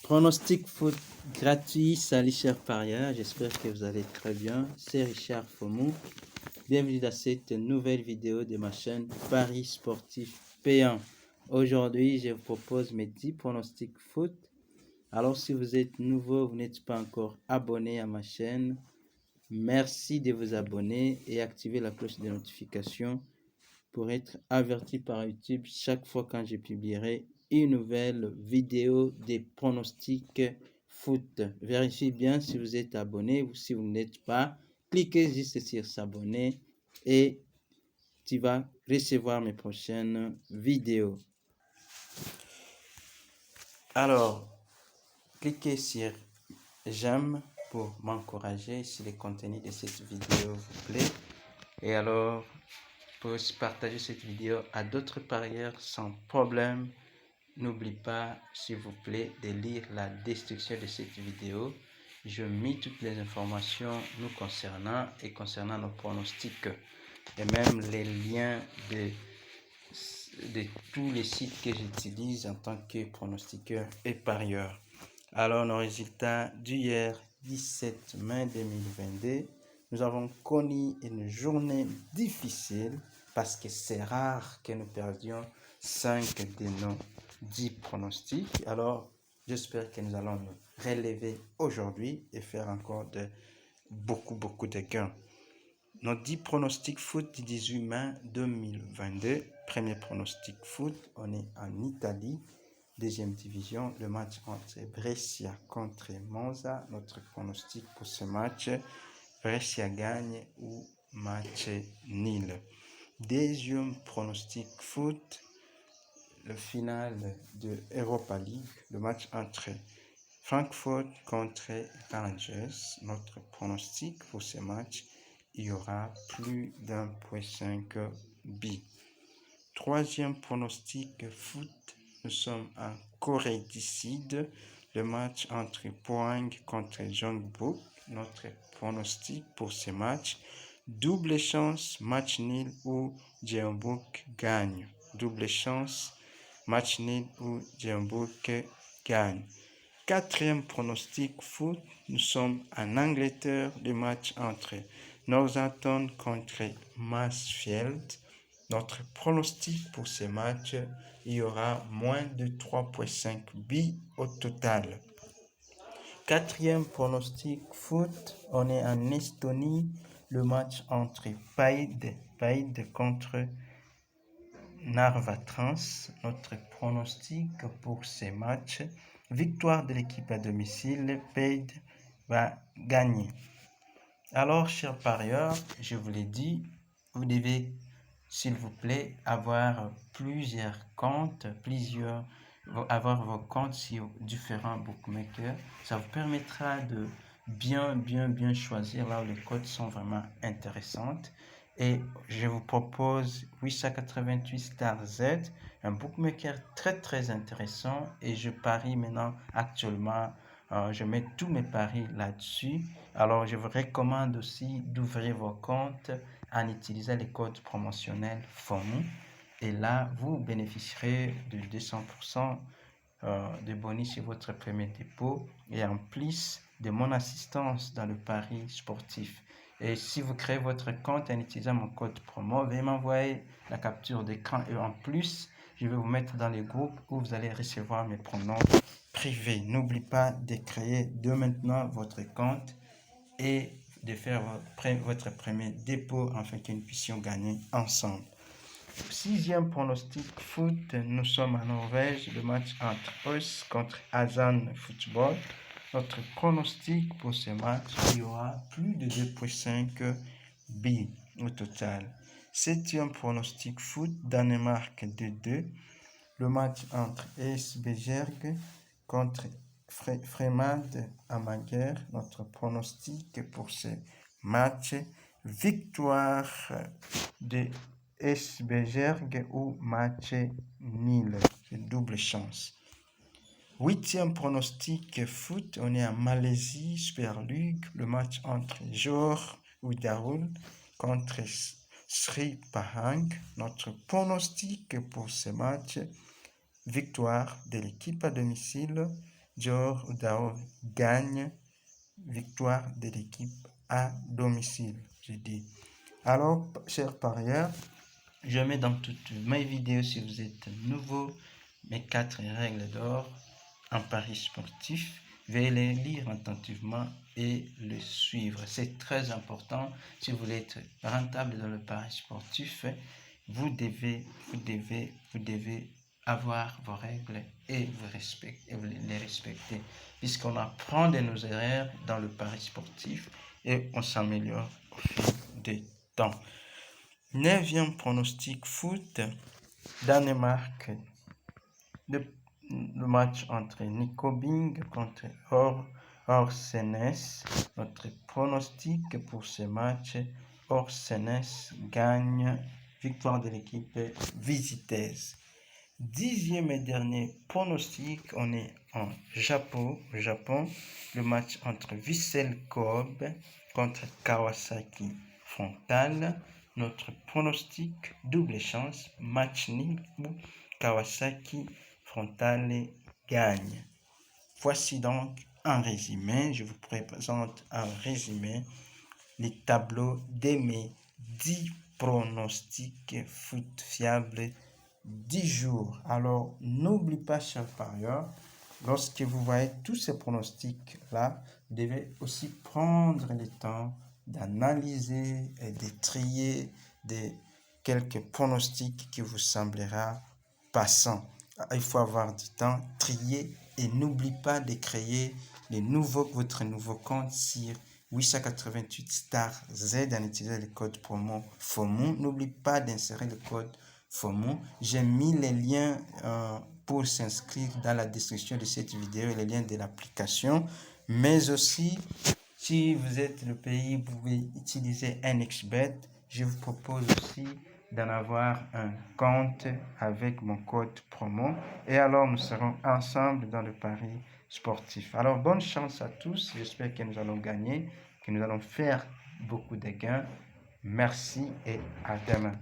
Pronostic foot gratuit, salut chers parieurs, j'espère que vous allez très bien. C'est Richard Fomou. Bienvenue dans cette nouvelle vidéo de ma chaîne Paris Sportif Payant. Aujourd'hui, je vous propose mes 10 pronostics foot. Alors, si vous êtes nouveau, vous n'êtes pas encore abonné à ma chaîne, merci de vous abonner et activer la cloche de notification pour être averti par YouTube chaque fois quand je publierai une nouvelle vidéo des pronostics foot. Vérifiez bien si vous êtes abonné ou si vous n'êtes pas. Cliquez juste sur s'abonner et tu vas recevoir mes prochaines vidéos. Alors, cliquez sur j'aime pour m'encourager si le contenu de cette vidéo vous plaît. Et alors, pour partager cette vidéo à d'autres parieurs sans problème. N'oublie pas, s'il vous plaît, de lire la description de cette vidéo. Je mets toutes les informations nous concernant et concernant nos pronostics et même les liens de tous les sites que j'utilise en tant que pronostiqueur et parieur. Alors, nos résultats d'hier, 17 mai 2022, nous avons connu une journée difficile parce que c'est rare que nous perdions 5 de nos 10 pronostics. Alors, j'espère que nous allons nous relever aujourd'hui et faire encore beaucoup de gains. Nos 10 pronostics foot du 18 mai 2022. Premier pronostic foot, on est en Italie. Deuxième division, le match entre Brescia contre Monza. Notre pronostic pour ce match, Brescia gagne ou match nul. Deuxième pronostic foot, le final de Europa League, le match entre Francfort contre Rangers. Notre pronostic pour ce match, il y aura plus d'1,5 but. Troisième pronostic foot, nous sommes en Corée du Sud, le match entre Pohang contre Jeonbuk. Notre pronostic pour ce match, double chance, match nul ou Jeonbuk gagne. Double chance, match nul ou Jeonbuk gagne. Quatrième pronostic foot, nous sommes en Angleterre, le match entre Northampton contre Mansfield. Notre pronostic pour ce match, il y aura moins de 3,5 buts au total. Quatrième pronostic foot, on est en Estonie, le match entre Paide contre Narva Trans. Notre pronostic pour ce match, victoire de l'équipe à domicile, Paide va gagner. Alors, chers parieurs, je vous l'ai dit, vous devez, s'il vous plaît, avoir plusieurs comptes, avoir vos comptes sur différents bookmakers. Ça vous permettra de bien choisir là où les cotes sont vraiment intéressantes. Et je vous propose 888 Star Z, un bookmaker très intéressant. Et je parie maintenant actuellement, je mets tous mes paris là-dessus. Alors, je vous recommande aussi d'ouvrir vos comptes en utilisant les codes promotionnels FOMO. Et là, vous bénéficierez de 200% de bonus sur votre premier dépôt et en plus de mon assistance dans le pari sportif. Et si vous créez votre compte en utilisant mon code promo, veuillez m'envoyer la capture d'écran et en plus, je vais vous mettre dans les groupes où vous allez recevoir mes pronoms privés. N'oubliez pas de créer dès maintenant votre compte et de faire votre premier dépôt afin que nous puissions gagner ensemble. Sixième pronostic foot, nous sommes en Norvège, le match entre Os contre Azan Football. Notre pronostic pour ce match, il y aura plus de 2,5 buts au total. Septième pronostic foot, Danemark 2-2. Le match entre Esbjerg contre Fremad Amager. Notre pronostic pour ce match, victoire de Esbjerg ou match nul. C'est double chance. Huitième pronostic foot, on est en Malaisie, Super League, le match entre Johor ou Darul contre Sri Pahang. Notre pronostic pour ce match, victoire de l'équipe à domicile, Dior ou Dao gagne. Victoire de l'équipe à domicile, je dis. Alors, chers parieurs, je mets dans toutes mes vidéos, si vous êtes nouveau, mes 4 règles d'or en paris sportif. Veuillez les lire attentivement et le suivre. C'est très important. Si vous voulez être rentable dans le pari sportif, vous devez avoir vos règles et les respecter, puisqu'on apprend de nos erreurs dans le pari sportif et on s'améliore au fil du temps. 9e pronostic foot, Danemark. Le match entre Nykøbing contre Horsens. Notre pronostic pour ce match, Horsens gagne. Victoire de l'équipe visiteuse. 10e et dernier pronostic, on est en Japon. Le match entre Vissel Kobe contre Kawasaki Frontale. Notre pronostic, double chance, match nul ou Kawasaki Frontale gagne. Voici donc un résumé. Je vous présente un résumé, les tableaux de mes 10 pronostics foot fiables 10 jours. Alors, n'oublie pas, chers parieurs, lorsque vous voyez tous ces pronostics-là, vous devez aussi prendre le temps d'analyser et de trier quelques pronostics qui vous semblera passants. Il faut avoir du temps, trier et n'oublie pas de créer votre nouveau compte sur 888 Star Z en utilisant le code promo FOMO. N'oublie pas d'insérer le code FOMO. J'ai mis les liens pour s'inscrire dans la description de cette vidéo et les liens de l'application. Mais aussi, si vous êtes le pays, vous pouvez utiliser NXBet. Je vous propose aussi d'en avoir un compte avec mon code promo. Et alors, nous serons ensemble dans le pari sportif. Alors, bonne chance à tous. J'espère que nous allons gagner, que nous allons faire beaucoup de gains. Merci et à demain.